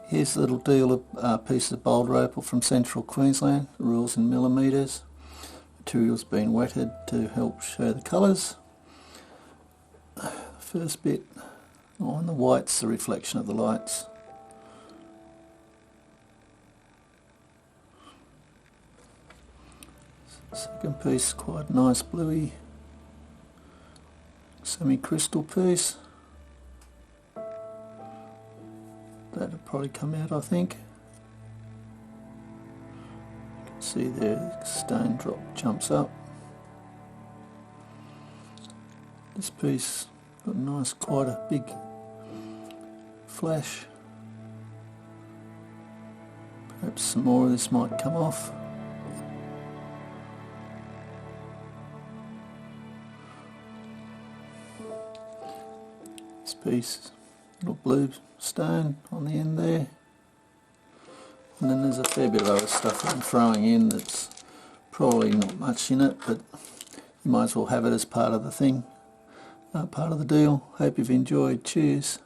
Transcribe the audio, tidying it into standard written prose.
Here's a little deal of piece of Boulder Opal from central Queensland, rules in millimetres. Material's been wetted to help show the colours. First bit, and the white's the reflection of the lights. Second piece, quite nice bluey semi-crystal piece. That'll probably come out, I think. You can see there the stone drop jumps up. This piece got a nice, quite a big flash. Perhaps some more of this might come off. This piece, little blue stone on the end there, and then there's a fair bit of other stuff that I'm throwing in that's probably not much in it, but you might as well have it as part of the thing, part of the deal. Hope you've enjoyed. Cheers.